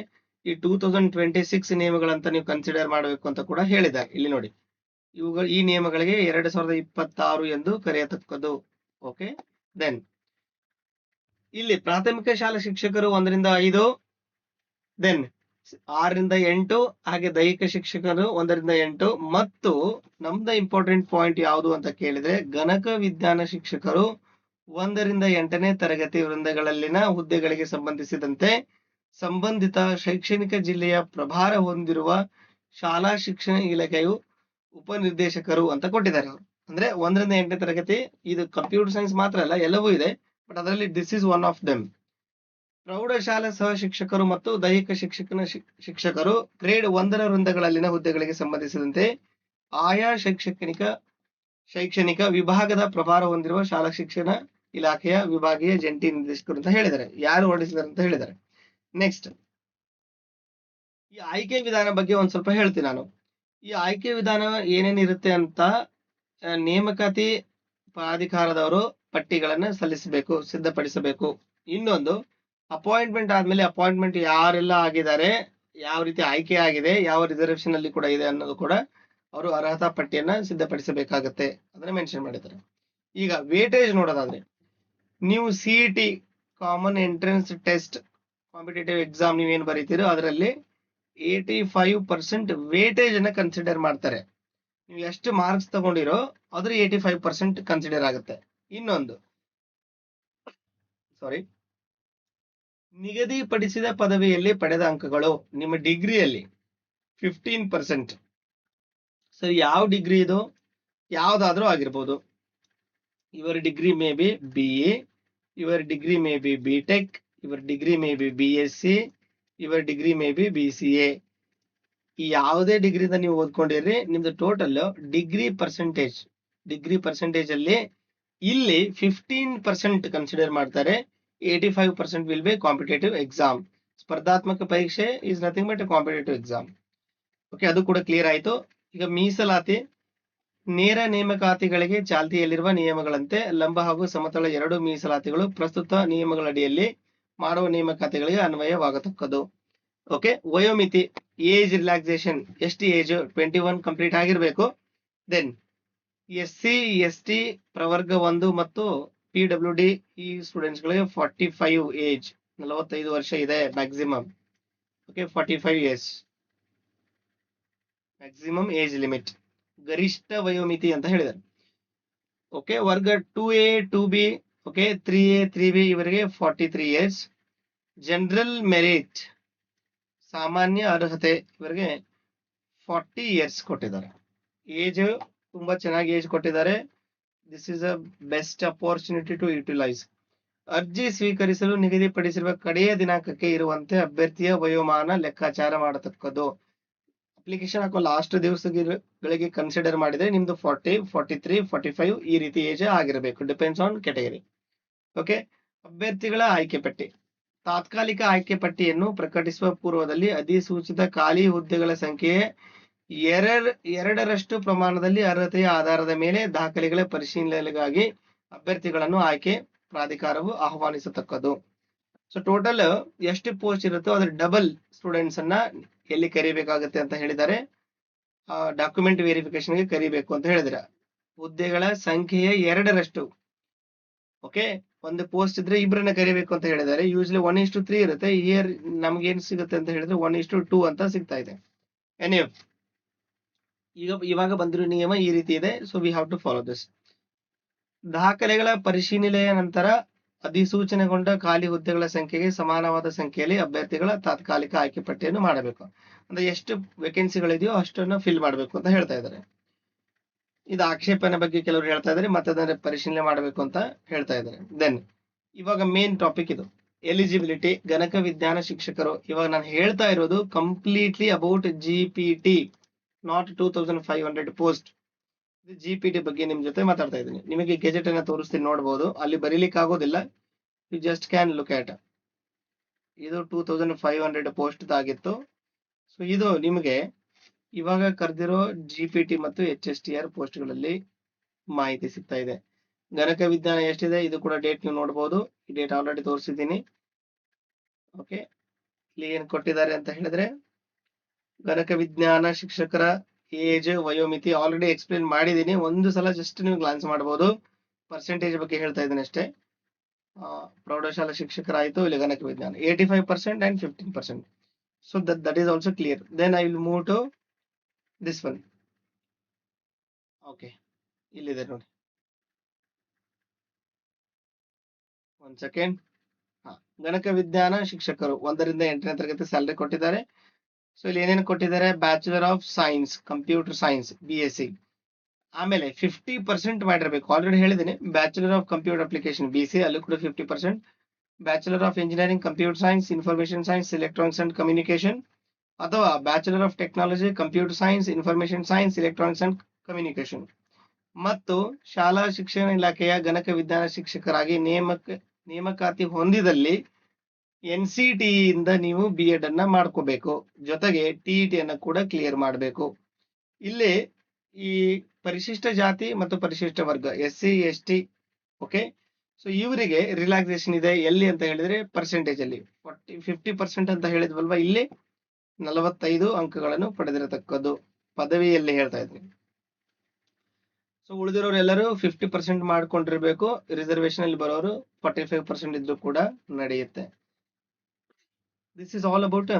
ಈ 2026 ನಿಯಮಗಳಂತ ನೀವು ಕನ್ಸಿಡರ್ ಮಾಡಬೇಕು ಅಂತ ಕೂಡ ಹೇಳಿದ್ದಾರೆ. ಇಲ್ಲಿ ನೋಡಿ, ಈ ನಿಯಮಗಳಿಗೆ 2026 ಎಂದು ಕರೆಯತಕ್ಕದ್ದು. ಓಕೆ, ದೆನ್ ಇಲ್ಲಿ ಪ್ರಾಥಮಿಕ ಶಾಲಾ ಶಿಕ್ಷಕರು 1ರಿಂದ 5, ದೆನ್ 6ರಿಂದ 8, ಹಾಗೆ ದೈಹಿಕ ಶಿಕ್ಷಕರು 1ರಿಂದ 8, ಮತ್ತು ನಮ್ದು ಇಂಪಾರ್ಟೆಂಟ್ ಪಾಯಿಂಟ್ ಯಾವುದು ಅಂತ ಕೇಳಿದ್ರೆ ಗಣಕ ವಿಜ್ಞಾನ ಶಿಕ್ಷಕರು 1ರಿಂದ 8ನೇ ತರಗತಿ ವೃಂದಗಳಲ್ಲಿನ ಹುದ್ದೆಗಳಿಗೆ ಸಂಬಂಧಿಸಿದಂತೆ ಸಂಬಂಧಿತ ಶೈಕ್ಷಣಿಕ ಜಿಲ್ಲೆಯ ಪ್ರಭಾರ ಹೊಂದಿರುವ ಶಾಲಾ ಶಿಕ್ಷಣ ಇಲಾಖೆಯು ಉಪನಿರ್ದೇಶಕರು ಅಂತ ಕೊಟ್ಟಿದ್ದಾರೆ ಅವರು. ಅಂದ್ರೆ 1ರಿಂದ 8ನೇ ತರಗತಿ, ಇದು ಕಂಪ್ಯೂಟರ್ ಸೈನ್ಸ್ ಮಾತ್ರ ಅಲ್ಲ, ಎಲ್ಲವೂ ಇದೆ, ಬಟ್ ಅದರಲ್ಲಿ this is one of them. ಪ್ರೌಢಶಾಲಾ ಸಹ ಶಿಕ್ಷಕರು ಮತ್ತು ದೈಹಿಕ ಶಿಕ್ಷಕರು ಗ್ರೇಡ್ 1ರ ವೃಂದಗಳಲ್ಲಿನ ಹುದ್ದೆಗಳಿಗೆ ಸಂಬಂಧಿಸಿದಂತೆ ಆಯಾ ಶೈಕ್ಷಣಿಕ ವಿಭಾಗದ ಪ್ರಭಾರ ಹೊಂದಿರುವ ಶಾಲಾ ಶಿಕ್ಷಣ ಇಲಾಖೆಯ ವಿಭಾಗೀಯ ಜಂಟಿ ನಿರ್ದೇಶಕರು ಅಂತ ಹೇಳಿದ್ದಾರೆ. ಯಾರು ಹೊರಡಿಸಿದ್ದಾರೆ ಅಂತ ಹೇಳಿದ್ದಾರೆ. ನೆಕ್ಸ್ಟ್, ಈ ಆಯ್ಕೆ ವಿಧಾನ ಬಗ್ಗೆ ಒಂದ್ ಸ್ವಲ್ಪ ಹೇಳ್ತೀನಿ ನಾನು. ಈ ಆಯ್ಕೆ ವಿಧಾನ ಏನೇನಿರುತ್ತೆ ಅಂತ ನೇಮಕಾತಿ ಪ್ರಾಧಿಕಾರದವರು ಪಟ್ಟಿಗಳನ್ನ ಸಲ್ಲಿಸಬೇಕು, ಸಿದ್ಧಪಡಿಸಬೇಕು. ಇನ್ನೊಂದು, ಅಪಾಯಿಂಟ್ಮೆಂಟ್ ಆದ್ಮೇಲೆ ಅಪಾಯಿಂಟ್ಮೆಂಟ್ ಯಾರೆಲ್ಲ ಆಗಿದ್ದಾರೆ, ಯಾವ ರೀತಿ ಆಯ್ಕೆ ಆಗಿದೆ, ಯಾವ ರಿಸರ್ವೇಶನ್ ಅಲ್ಲಿ ಕೂಡ ಇದೆ ಅನ್ನೋದು ಕೂಡ ಅವರು ಅರ್ಹತಾ ಪಟ್ಟಿಯನ್ನ ಸಿದ್ಧಪಡಿಸಬೇಕಾಗತ್ತೆ. ಅದನ್ನ ಮೆನ್ಷನ್ ಮಾಡಿದ್ದಾರೆ. ಈಗ ವೇಟೇಜ್ ನೋಡೋದಾದ್ರೆ, ನೀವು CET common entrance test competitive exam ನೀವೇನು ಬರೀತೀರೋ ಅದರಲ್ಲಿ 85% ವೇಟೇಜ್ ಅನ್ನ ಕನ್ಸಿಡರ್ ಮಾಡ್ತಾರೆ. ನೀವು ಎಷ್ಟು ಮಾರ್ಕ್ಸ್ ತಗೊಂಡಿರೋ ಅದ್ರ 85% ಕನ್ಸಿಡರ್ ಆಗುತ್ತೆ. ಇನ್ನೊಂದು, ನಿಗದಿಪಡಿಸಿದ ಪದವಿಯಲ್ಲಿ ಪಡೆದ ಅಂಕಗಳು ನಿಮ್ಮ ಡಿಗ್ರಿಯಲ್ಲಿ 15%. ಸರಿ, ಯಾವ ಡಿಗ್ರಿ ಇದು? ಯಾವ್ದಾದ್ರೂ ಆಗಿರ್ಬೋದು. Your degree may be BA, your degree may be BTech, your degree may be BSc, your degree may be BCA. ಈ ಯಾವುದೇ ಡಿಗ್ರಿಯಿಂದ ನೀವು ಓದ್ಕೊಂಡಿರ್ರಿ, ನಿಮ್ದು ಟೋಟಲ್ ಡಿಗ್ರಿ ಪರ್ಸೆಂಟೇಜ್ ಅಲ್ಲಿ ಇಲ್ಲಿ 15% ಕನ್ಸಿಡರ್ ಮಾಡ್ತಾರೆ. 85% ವಿಲ್ ಬಿ ಕಾಂಪಿಟೇಟಿವ್ ಎಕ್ಸಾಮ್. ಸ್ಪರ್ಧಾತ್ಮಕ ಪರೀಕ್ಷೆ is nothing but competitive exam. Okay, ಅದು ಕೂಡ ಕ್ಲಿಯರ್ ಆಯ್ತು. ಈಗ ಮೀಸಲಾತಿ. ನೇರ ನೇಮಕಾತಿಗಳಿಗೆ ಚಾಲ್ತಿಯಲ್ಲಿರುವ ನಿಯಮಗಳಂತೆ ಲಂಬ ಹಾಗೂ ಸಮತಲ 2 ಮೀಸಲಾತಿಗಳು ಪ್ರಸ್ತುತ ನಿಯಮಗಳಡಿಯಲ್ಲಿ ಮಾಡುವ ನೇಮಕಾತಿಗಳಿಗೆ ಅನ್ವಯವಾಗತಕ್ಕದ್ದು. ಓಕೆ, ವಯೋಮಿತಿ, ಏಜ್ ರಿಲ್ಯಾಕ್ಸೇಷನ್, ಎಷ್ಟು ಏಜ್? 21 ಕಂಪ್ಲೀಟ್ ಆಗಿರ್ಬೇಕು. ದೆನ್ SC ST ಪ್ರವರ್ಗ 1 ಮತ್ತು PWD ಈ ಸ್ಟೂಡೆಂಟ್ಸ್ ಗಳಿಗೆ 45 ಏಜ್, 45 ವರ್ಷ ಇದೆ maximum. Okay, 45 years maximum age limit, ಗರಿಷ್ಠ ವಯೋಮಿತಿ ಅಂತ ಹೇಳಿದ್ದಾರೆ. ಓಕೆ, ವರ್ಗ 2A 2B, okay 3A 3B ಇವರಿಗೆ 43 ಇಯರ್ಸ್. ಜನರಲ್ ಮೆರಿಟ್, ಸಾಮಾನ್ಯ ಅರ್ಹತೆ ಇವರಿಗೆ 40 ಇಯರ್ಸ್ ಕೊಟ್ಟಿದ್ದಾರೆ. ಏಜ್ ತುಂಬಾ ಚೆನ್ನಾಗಿ ಏಜ್ ಕೊಟ್ಟಿದ್ದಾರೆ. This is a best opportunity to utilise. ಅರ್ಜಿ ಸ್ವೀಕರಿಸಲು ನಿಗದಿಪಡಿಸಿರುವ ಕಡೆಯ ದಿನಾಂಕಕ್ಕೆ ಇರುವಂತೆ ಅಭ್ಯರ್ಥಿಯ ವಯೋಮಾನ ಲೆಕ್ಕಾಚಾರ ಮಾಡತಕ್ಕದ್ದು. ಅಪ್ಲಿಕೇಶನ್ ಹಾಕೋ ಲಾಸ್ಟ್ ದಿವಸಗಳಿಗೆ ಕನ್ಸಿಡರ್ ಮಾಡಿದ್ರೆ ನಿಮ್ದು 40, 43, 45 ಈ ರೀತಿ ಏಜ್ ಆಗಿರಬೇಕು, ಡಿಪೆಂಡ್ಸ್ ಆನ್ ಕ್ಯಾಟಗರಿ. ಓಕೆ. ಅಭ್ಯರ್ಥಿಗಳ ಆಯ್ಕೆ ಪಟ್ಟಿ. ತಾತ್ಕಾಲಿಕ ಆಯ್ಕೆ ಪಟ್ಟಿಯನ್ನು ಪ್ರಕಟಿಸುವ ಪೂರ್ವದಲ್ಲಿ ಅಧಿಸೂಚಿತ ಖಾಲಿ ಹುದ್ದೆಗಳ ಸಂಖ್ಯೆ ಎರಡರಷ್ಟು ಪ್ರಮಾಣದಲ್ಲಿ ಅರ್ಹತೆಯ ಆಧಾರದ ಮೇಲೆ ದಾಖಲೆಗಳ ಪರಿಶೀಲನೆಗಾಗಿ ಅಭ್ಯರ್ಥಿಗಳನ್ನು ಆಯ್ಕೆ ಪ್ರಾಧಿಕಾರವು ಆಹ್ವಾನಿಸತಕ್ಕದ್ದು. ಸೊ ಟೋಟಲ್ ಎಷ್ಟು ಪೋಸ್ಟ್ ಇರುತ್ತೋ ಅದ್ರ ಡಬಲ್ ಸ್ಟೂಡೆಂಟ್ಸ್ ಅನ್ನ ಎಲ್ಲಿ ಕರಿಬೇಕಾಗುತ್ತೆ ಅಂತ ಹೇಳಿದ್ದಾರೆ, ಡಾಕ್ಯುಮೆಂಟ್ ವೆರಿಫಿಕೇಶನ್ಗೆ ಕರಿಬೇಕು ಅಂತ ಹೇಳಿದ್ರೆ ಹುದ್ದೆಗಳ ಸಂಖ್ಯೆಯ ಎರಡರಷ್ಟು. ಓಕೆ, ಒಂದು ಪೋಸ್ಟ್ ಇದ್ರೆ ಇಬ್ಬರನ್ನ ಕರಿಬೇಕು ಅಂತ ಹೇಳಿದ್ದಾರೆ. ಯೂಶಲಿ 1:3 ಇರುತ್ತೆ. ಇಯರ್ ನಮ್ಗೆ ಏನ್ ಸಿಗುತ್ತೆ ಅಂತ ಹೇಳಿದ್ರೆ 1:2 ಅಂತ ಸಿಗ್ತಾ ಇದೆ. ಎನಿವೆ, ಇವಾಗ ಬಂದಿರೋ ನಿಯಮ ಈ ರೀತಿ ಇದೆ. So we have to follow this. ದಾಖಲೆಗಳ ಪರಿಶೀಲನೆಯ ನಂತರ ಅಧಿಸೂಚನೆಗೊಂಡ ಖಾಲಿ ಹುದ್ದೆಗಳ ಸಂಖ್ಯೆಗೆ ಸಮಾನವಾದ ಸಂಖ್ಯೆಯಲ್ಲಿ ಅಭ್ಯರ್ಥಿಗಳ ತಾತ್ಕಾಲಿಕ ಆಯ್ಕೆ ಪಟ್ಟಿಯನ್ನು ಮಾಡಬೇಕು. ಅಂದ್ರೆ ಎಷ್ಟು ವೇಕೆನ್ಸಿಗಳಿದೆಯೋ ಅಷ್ಟನ್ನು ಫಿಲ್ ಮಾಡಬೇಕು ಅಂತ ಹೇಳ್ತಾ ಇದ್ದಾರೆ. ಇದು ಆಕ್ಷೇಪಣೆ ಬಗ್ಗೆ ಕೆಲವರು ಹೇಳ್ತಾ ಇದ್ದಾರೆ, ಮತ್ತೆ ಅದನ್ನ ಪರಿಶೀಲನೆ ಮಾಡಬೇಕು ಅಂತ ಹೇಳ್ತಾ ಇದ್ದಾರೆ. ದೆನ್ ಇವಾಗ ಮೇನ್ ಟಾಪಿಕ್ ಇದು ಎಲಿಜಿಬಿಲಿಟಿ. ಗಣಕ ವಿಜ್ಞಾನ ಶಿಕ್ಷಕರು. ಇವಾಗ ನಾನು ಹೇಳ್ತಾ ಇರೋದು completely about GPT, not 2500 post. GPT ಬಗ್ಗೆ ನಿಮ್ ಜೊತೆ ಮಾತಾಡ್ತಾ ಇದ್ದೀನಿ. ನಿಮಗೆ ಗೆಜೆಟ್ ಅನ್ನ ತೋರಿಸ್ತೀನಿ, ನೋಡಬಹುದು. ಅಲ್ಲಿ ಬರೀಲಿಕ್ಕೆ ಆಗೋದಿಲ್ಲ, you just can look at. ಇದು 2500 ಪೋಸ್ಟ್ ಆಗಿತ್ತು. ಸೊ ಇದು ನಿಮಗೆ ಇವಾಗ ಕರೆದಿರೋ GPT ಮತ್ತು HSTR ಪೋಸ್ಟ್ಗಳಲ್ಲಿ ಮಾಹಿತಿ ಸಿಗ್ತಾ ಇದೆ. ಗಣಕ ವಿಜ್ಞಾನ ಎಷ್ಟಿದೆ ಇದು ಕೂಡ ಡೇಟ್ ನೀವು ನೋಡಬಹುದು. ಈ ಡೇಟ್ ಆಲ್ರೆಡಿ ತೋರಿಸಿದ್ದೀನಿ. ಓಕೆ, ಇಲ್ಲಿ ಏನ್ ಕೊಟ್ಟಿದ್ದಾರೆ ಅಂತ ಹೇಳಿದ್ರೆ ಗಣಕ ವಿಜ್ಞಾನ ಶಿಕ್ಷಕರ ಏಜ್, ವಯೋಮಿತಿ ಆಲ್ರೆಡಿ ಎಕ್ಸ್ಪ್ಲೇನ್ ಮಾಡಿದ್ದೀನಿ. ಒಂದು ಸಲ ಜಸ್ಟ್ ನೀವು ಗ್ಲಾನ್ಸ್ ಮಾಡಬಹುದು. ಪರ್ಸೆಂಟೇಜ್ ಬಗ್ಗೆ ಹೇಳ್ತಾ ಇದ್ದೀನಿ ಅಷ್ಟೇ. ಪ್ರೌಢಶಾಲಾ ಶಿಕ್ಷಕರಾಯಿತು, ಇಲ್ಲಿ ಗಣಕ ವಿಜ್ಞಾನ 85% and 15%. So that is also clear. Then I will move to this one. Okay, ಇಲ್ಲಿದೆ ನೋಡಿ. ಒಂದ್ ಸೆಕೆಂಡ್. ಗಣಕ ವಿಜ್ಞಾನ ಶಿಕ್ಷಕರು 1 ರಿಂದ 8ನೇ ತರಗತಿ ಸ್ಯಾಲರಿ ಕೊಟ್ಟಿದ್ದಾರೆ. ಸೊ ಇಲ್ಲಿ ಏನೇನು ಕೊಟ್ಟಿದ್ದಾರೆ, bachelor of science computer science BSc, ಆಮೇಲೆ 50% ಮಾಡಿರ್ಬೇಕು. ಆಲ್ರೆಡಿ ಹೇಳಿದ್ದೀನಿ. Bachelor of computer application BC, ಅಲ್ಲೂ ಕೂಡ 50%. Bachelor of engineering computer science information science electronics and communication, ಅಥವಾ bachelor of technology computer science information science electronics and communication. ಮತ್ತು ಶಾಲಾ ಶಿಕ್ಷಣ ಇಲಾಖೆಯ ಗಣಕ ವಿಜ್ಞಾನ ಶಿಕ್ಷಕರಾಗಿ ನೇಮಕಾತಿ ಹೊಂದಿದಲ್ಲಿ NCT ಇಂದ ನೀವು B.Ed ಅನ್ನ ಮಾಡ್ಕೋಬೇಕು. ಜೊತೆಗೆ TET ಅನ್ನ ಕೂಡ ಕ್ಲಿಯರ್ ಮಾಡಬೇಕು. ಇಲ್ಲಿ ಈ ಪರಿಶಿಷ್ಟ ಜಾತಿ ಮತ್ತು ಪರಿಶಿಷ್ಟ ವರ್ಗ SC ST, ಓಕೆ, ಸೊ ಇವರಿಗೆ ರಿಲ್ಯಾಕ್ಸೇಷನ್ ಇದೆ. ಎಲ್ಲಿ ಅಂತ ಹೇಳಿದ್ರೆ ಪರ್ಸೆಂಟೇಜ್ ಅಲ್ಲಿ 50% ಅಂತ ಹೇಳಿದ್ವಲ್ವಾ, ಇಲ್ಲಿ 45 ಅಂಕಗಳನ್ನು ಪಡೆದಿರತಕ್ಕದ್ದು ಪದವಿಯಲ್ಲಿ ಹೇಳ್ತಾ ಇದ್ದೀನಿ. ಸೊ ಉಳಿದಿರೋರು ಎಲ್ಲರೂ 50% ಮಾಡ್ಕೊಂಡಿರ್ಬೇಕು. ರಿಸರ್ವೇಶನ್ ಅಲ್ಲಿ ಬರೋರು 45% ಇದ್ರೂ ಕೂಡ ನಡೆಯುತ್ತೆ. This is all about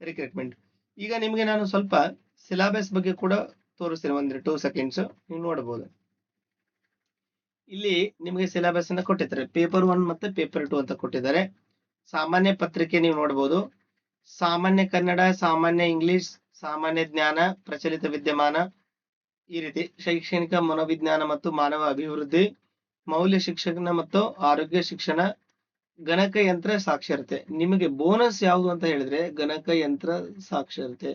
recruitment. ಈಗ ನಿಮಗೆ ನಾನು ಸ್ವಲ್ಪ ಸಿಲೆಬಸ್ ಬಗ್ಗೆ ಕೂಡ ತೋರಿಸ್ತೀನಿ. 2 ಸೆಕೆಂಡ್ಸ್ ನೀವು ನೋಡಬಹುದು. ಇಲ್ಲಿ ನಿಮಗೆ ಸಿಲೆಬಸ್ ಅನ್ನ ಕೊಟ್ಟಿದ್ದಾರೆ. ಪೇಪರ್ 1 ಮತ್ತೆ ಪೇಪರ್ 2 ಅಂತ ಕೊಟ್ಟಿದ್ದಾರೆ. ಸಾಮಾನ್ಯ ಪತ್ರಿಕೆ ನೀವು ನೋಡಬಹುದು. ಸಾಮಾನ್ಯ ಕನ್ನಡ, ಸಾಮಾನ್ಯ ಇಂಗ್ಲಿಷ್, ಸಾಮಾನ್ಯ ಜ್ಞಾನ, ಪ್ರಚಲಿತ ವಿದ್ಯಮಾನ, ಈ ರೀತಿ ಶೈಕ್ಷಣಿಕ ಮನೋವಿಜ್ಞಾನ ಮತ್ತು ಮಾನವ ಅಭಿವೃದ್ಧಿ, ಮೌಲ್ಯ ಶಿಕ್ಷಣ ಮತ್ತು ಆರೋಗ್ಯ ಶಿಕ್ಷಣ, ಗಣಕಯಂತ್ರ ಸಾಕ್ಷರತೆ. ನಿಮಗೆ ಬೋನಸ್ ಯಾವುದು ಅಂತ ಹೇಳಿದ್ರೆ ಗಣಕಯಂತ್ರ ಸಾಕ್ಷರತೆ.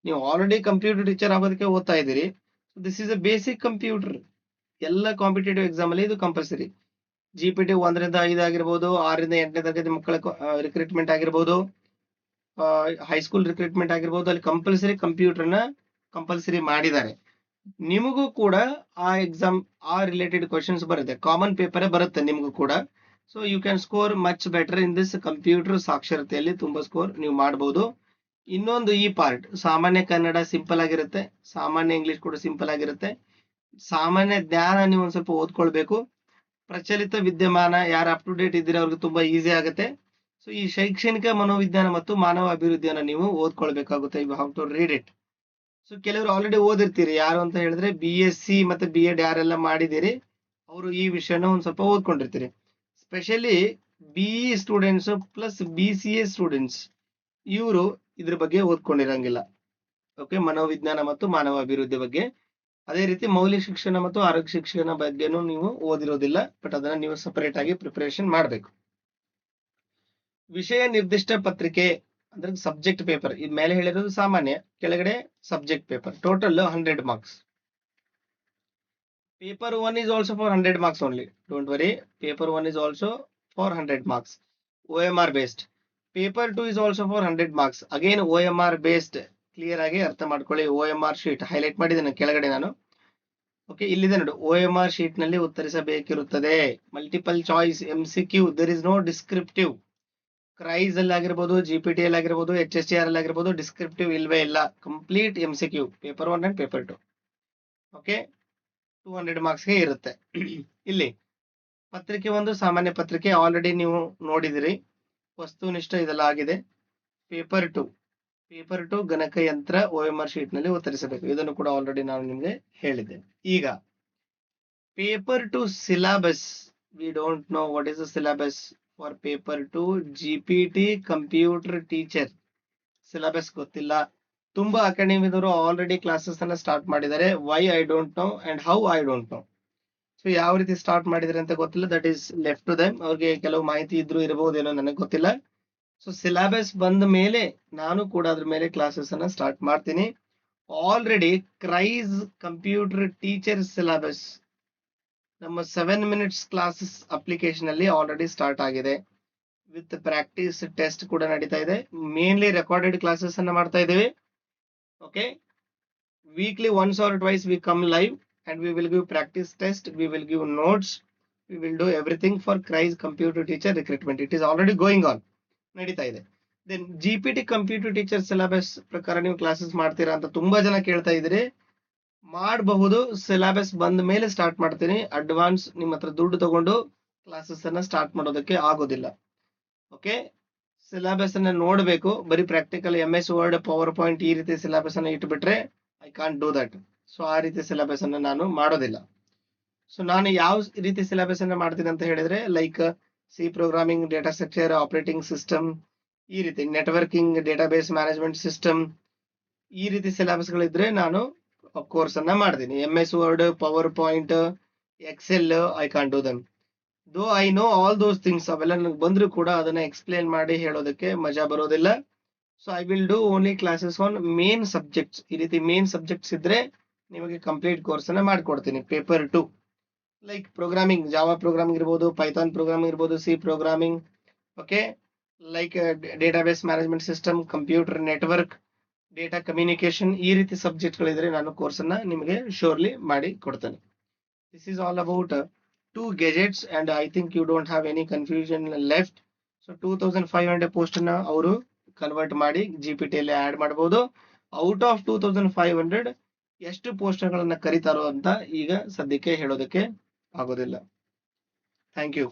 ನೀವು ಆಲ್ರೆಡಿ ಕಂಪ್ಯೂಟರ್ ಟೀಚರ್ ಆಗೋದಕ್ಕೆ ಓದ್ತಾ ಇದ್ದೀರಿ. This is a basic computer. ಎಲ್ಲ ಕಾಂಪಿಟೇಟಿವ್ ಎಕ್ಸಾಮ್ ಅಲ್ಲಿ ಇದು ಕಂಪಲ್ಸರಿ. GPT 1 ರಿಂದ 5 ಆಗಿರ್ಬೋದು, 6 ರಿಂದ 8ನೇ ತರಗತಿ ಮಕ್ಕಳ ರಿಕ್ರೂಟ್ಮೆಂಟ್ ಆಗಿರ್ಬೋದು, ಹೈಸ್ಕೂಲ್ ರಿಕ್ರೂಟ್ಮೆಂಟ್ ಆಗಿರ್ಬೋದು, ಅಲ್ಲಿ ಕಂಪಲ್ಸರಿ ಕಂಪ್ಯೂಟರ್ ನ ಕಂಪಲ್ಸರಿ ಮಾಡಿದ್ದಾರೆ. ನಿಮಗೂ ಕೂಡ ಆ ಎಕ್ಸಾಮ್ ಆ ರಿಲೇಟೆಡ್ ಕ್ವಶನ್ಸ್ ಬರುತ್ತೆ. ಕಾಮನ್ ಪೇಪರ್ ಬರುತ್ತೆ ನಿಮಗೂ ಕೂಡ. So you can score much better in this computer ಸಾಕ್ಷರತೆಯಲ್ಲಿ. ತುಂಬಾ ಸ್ಕೋರ್ ನೀವು ಮಾಡಬಹುದು. ಇನ್ನೊಂದು ಈ ಪಾರ್ಟ್ ಸಾಮಾನ್ಯ ಕನ್ನಡ ಸಿಂಪಲ್ ಆಗಿರುತ್ತೆ, ಸಾಮಾನ್ಯ ಇಂಗ್ಲಿಷ್ ಕೂಡ ಸಿಂಪಲ್ ಆಗಿರುತ್ತೆ. ಸಾಮಾನ್ಯ ಜ್ಞಾನ ನೀವು ಒಂದ್ ಸ್ವಲ್ಪ ಓದ್ಕೊಳ್ಬೇಕು. ಪ್ರಚಲಿತ ವಿದ್ಯಮಾನ ಯಾರು ಅಪ್ ಟು ಡೇಟ್ ಇದ್ದೀರಾ ಅವ್ರಿಗೆ ತುಂಬಾ ಈಸಿ ಆಗುತ್ತೆ. ಸೊ ಈ ಶೈಕ್ಷಣಿಕ ಮನೋವಿಜ್ಞಾನ ಮತ್ತು ಮಾನವ ಅಭಿವೃದ್ಧಿಯನ್ನ ನೀವು ಓದ್ಕೊಳ್ಬೇಕಾಗುತ್ತೆ. You have to read it. So ಕೆಲವರು ಆಲ್ರೆಡಿ ಓದಿರ್ತೀರಿ. ಯಾರು ಅಂತ ಹೇಳಿದ್ರೆ BSc ಮತ್ತೆ B.Ed ಯಾರೆಲ್ಲ ಮಾಡಿದಿರಿ ಅವರು ಈ ವಿಷಯನ ಒಂದ್ ಸ್ವಲ್ಪ ಓದ್ಕೊಂಡಿರ್ತೀರಿ. Specially BE students plus BCA students ಇವರು ಇದ್ರ ಬಗ್ಗೆ ಓದ್ಕೊಂಡಿರಂಗಿಲ್ಲ. ಓಕೆ, ಮನೋವಿಜ್ಞಾನ ಮತ್ತು ಮಾನವ ಅಭಿವೃದ್ಧಿ ಬಗ್ಗೆ. ಅದೇ ರೀತಿ ಮೌಲ್ಯ ಶಿಕ್ಷಣ ಮತ್ತು ಆರೋಗ್ಯ ಶಿಕ್ಷಣ ಬಗ್ಗೆನೂ ನೀವು ಓದಿರೋದಿಲ್ಲ. ಬಟ್ ಅದನ್ನ ನೀವು ಸಪರೇಟ್ ಆಗಿ ಪ್ರಿಪರೇಷನ್ ಮಾಡಬೇಕು. ವಿಷಯ ನಿರ್ದಿಷ್ಟ ಪತ್ರಿಕೆ ಅಂದ್ರೆ ಸಬ್ಜೆಕ್ಟ್ ಪೇಪರ್. ಇದು ಮೇಲೆ ಹೇಳಿರೋದು ಸಾಮಾನ್ಯ, ಕೆಳಗಡೆ subject paper. Total 100 marks. Paper 1 is also for 100 marks only. Don't worry. Paper 1 is also for 100 marks. OMR based. Paper 2 is also for 100 marks. Again OMR based. Clear ಆಗಿ ಅರ್ಥ ಮಾಡ್ಕೊಳ್ಳಿ. OMR ಶೀಟ್ ಹೈಲೈಟ್ ಮಾಡಿದ್ದೇನೆ ಕೆಳಗಡೆ ನಾನು. Okay, ಇಲ್ಲಿದೆ ನೋಡಿ. OMR sheet ನಲ್ಲಿ ಉತ್ತರಿಸಬೇಕಿರುತ್ತದೆ. Multiple choice MCQ. There is no descriptive. KREIS ಅಲ್ಲಿ ಆಗಿರ್ಬೋದು, GPT ಅಲ್ಲಿ ಆಗಿರ್ಬೋದು, HSTR ಅಲ್ಲಿ ಆಗಿರ್ಬೋದು, ಡಿಸ್ಕ್ರಿಪ್ಟಿವ್ ಇಲ್ವೇ ಇಲ್ಲ. Complete MCQ. Paper 1 and paper 2. Okay, 200 ಮಾರ್ಕ್ಸ್ಗೆ ಇರುತ್ತೆ. ಇಲ್ಲಿ ಪತ್ರಿಕೆ 1 ಸಾಮಾನ್ಯ ಪತ್ರಿಕೆ ಆಲ್ರೆಡಿ ನೀವು ನೋಡಿದಿರಿ. ವಸ್ತುನಿಷ್ಠ ಇದೆಲ್ಲ ಆಗಿದೆ. ಪೇಪರ್ 2 ಗಣಕಯಂತ್ರ OMR ಶೀಟ್ ನಲ್ಲಿ ಉತ್ತರಿಸಬೇಕು. ಇದನ್ನು ಕೂಡ ಆಲ್ರೆಡಿ ನಾನು ನಿಮಗೆ ಹೇಳಿದ್ದೆ. ಈಗ paper 2 syllabus. We don't know what is the syllabus for paper 2 GPT computer teacher. Syllabus ಗೊತ್ತಿಲ್ಲ. ತುಂಬಾ ಅಕಾಡೆಮಿದವರು ಆಲ್ರೆಡಿ ಕ್ಲಾಸಸ್ ಅನ್ನ ಸ್ಟಾರ್ಟ್ ಮಾಡಿದ್ದಾರೆ. Why I don't know and how I don't know. So ಯಾವ ರೀತಿ ಸ್ಟಾರ್ಟ್ ಮಾಡಿದ್ದಾರೆ ಅಂತ ಗೊತ್ತಿಲ್ಲ. That is left to them. ಅವ್ರಿಗೆ ಕೆಲವು ಮಾಹಿತಿ ಇದ್ರೂ ಇರಬಹುದೇನೋ, ನನಗೆ ಗೊತ್ತಿಲ್ಲ. ಸೊ ಸಿಲೆಬಸ್ ಬಂದ ಮೇಲೆ ನಾನು ಕೂಡ ಅದ್ರ ಮೇಲೆ ಕ್ಲಾಸಸ್ ಅನ್ನ ಸ್ಟಾರ್ಟ್ ಮಾಡ್ತೀನಿ. ಆಲ್ರೆಡಿ ಕ್ರೈಸ್ ಕಂಪ್ಯೂಟರ್ ಟೀಚರ್ ಸಿಲೆಬಸ್ ನಮ್ಮ 7 minutes ಕ್ಲಾಸಸ್ ಅಪ್ಲಿಕೇಶನ್ ಅಲ್ಲಿ ಆಲ್ರೆಡಿ ಸ್ಟಾರ್ಟ್ ಆಗಿದೆ. ವಿತ್ ಪ್ರಾಕ್ಟೀಸ್ ಟೆಸ್ಟ್ ಕೂಡ ನಡೀತಾ ಇದೆ. ಮೇನ್ಲಿ ರೆಕಾರ್ಡೆಡ್ ಕ್ಲಾಸಸ್ ಅನ್ನ ಮಾಡ್ತಾ ಇದ್ದೇವೆ. Okay, weekly once or twice we come live and we will give practice test, we will give notes, we will do everything for CRISE computer teacher recruitment. It is already going on, ನಡೀತಾ ಇದೆ. Then GPT computer teacher syllabus ಪ್ರಕಾರ ನೀವು classes ಮಾಡ್ತೀರಾ ಅಂತ ತುಂಬಾ ಜನ ಕೇಳ್ತಾ ಇದ್ರಿ. ಮಾಡಬಹುದು, ಸಿಲೆಬಸ್ ಬಂದ ಮೇಲೆ ಸ್ಟಾರ್ಟ್ ಮಾಡ್ತೀನಿ. ಅಡ್ವಾನ್ಸ್ ನಿಮ್ಮ ಹತ್ರ ದುಡ್ಡು ತಗೊಂಡು ಕ್ಲಾಸಸ್ ಅನ್ನ ಸ್ಟಾರ್ಟ್ ಮಾಡೋದಕ್ಕೆ ಆಗೋದಿಲ್ಲ. ಓಕೆ, ಸಿಲೆಬಸ್ ಅನ್ನ ನೋಡಬೇಕು. ಬರೀ practical MS word, PowerPoint ಈ ರೀತಿ ಸಿಲೆಬಸ್ ಅನ್ನ ಇಟ್ಬಿಟ್ರೆ I can't do that. So ಆ ರೀತಿ ಸಿಲೆಬಸ್ ಅನ್ನ ನಾನು ಮಾಡೋದಿಲ್ಲ. ಸೊ ನಾನು ಯಾವ ರೀತಿ ಸಿಲೆಬಸ್ ಅನ್ನ ಮಾಡ್ತೀನಿ ಅಂತ ಹೇಳಿದ್ರೆ, like C programming, data structure, operating system, ಈ ರೀತಿ ನೆಟ್ವರ್ಕಿಂಗ್, ಡೇಟಾಬೇಸ್ ಮ್ಯಾನೇಜ್ಮೆಂಟ್ ಸಿಸ್ಟಮ್, ಈ ರೀತಿ ಸಿಲೆಬಸ್ ಗಳಿದ್ರೆ ನಾನು ಕೋರ್ಸ್ ಅನ್ನ ಮಾಡ್ತೀನಿ. MS word, PowerPoint, Excel, I can't do them. Though I know all those things. ಅವೆಲ್ಲ ನನಗೆ ಬಂದ್ರು ಕೂಡ ಅದನ್ನ ಎಕ್ಸ್ಪ್ಲೇನ್ ಮಾಡಿ ಹೇಳೋದಕ್ಕೆ ಮಜಾ ಬರೋದಿಲ್ಲ. So I will do only classes on main subjects. ಈ ರೀತಿ ಮೇನ್ ಸಬ್ಜೆಕ್ಟ್ಸ್ ಇದ್ರೆ ನಿಮಗೆ ಕಂಪ್ಲೀಟ್ ಕೋರ್ಸ್ ಅನ್ನ ಮಾಡ್ಕೊಡ್ತೀನಿ. Paper 2 like programming, Java programming ಇರ್ಬೋದು, ಪೈಥಾನ್ ಪ್ರೋಗ್ರಾಮಿಂಗ್ ಇರ್ಬೋದು, C programming, okay, like database management system, computer network, data communication, ಈ ರೀತಿ ಸಬ್ಜೆಕ್ಟ್ ಗಳಿದ್ರೆ ನಾನು ಕೋರ್ಸ್ ಅನ್ನ ನಿಮಗೆ ಶೋರ್ಲಿ ಮಾಡಿ ಕೊಡ್ತೇನೆ. This is all about 2 gadgets and I think you don't have any confusion left. So 2500 post ಅನ್ನ ಅವರು ಕನ್ವರ್ಟ್ ಮಾಡಿ GPT ಅಲ್ಲಿ ಆಡ್ ಮಾಡಬಹುದು. ಔಟ್ ಆಫ್ 2500 ಎಷ್ಟು ಪೋಸ್ಟ್ ಗಳನ್ನ ಕರೀತಾರೋ ಅಂತ ಈಗ ಸದ್ಯಕ್ಕೆ ಹೇಳೋದಕ್ಕೆ ಆಗೋದಿಲ್ಲ. Thank you.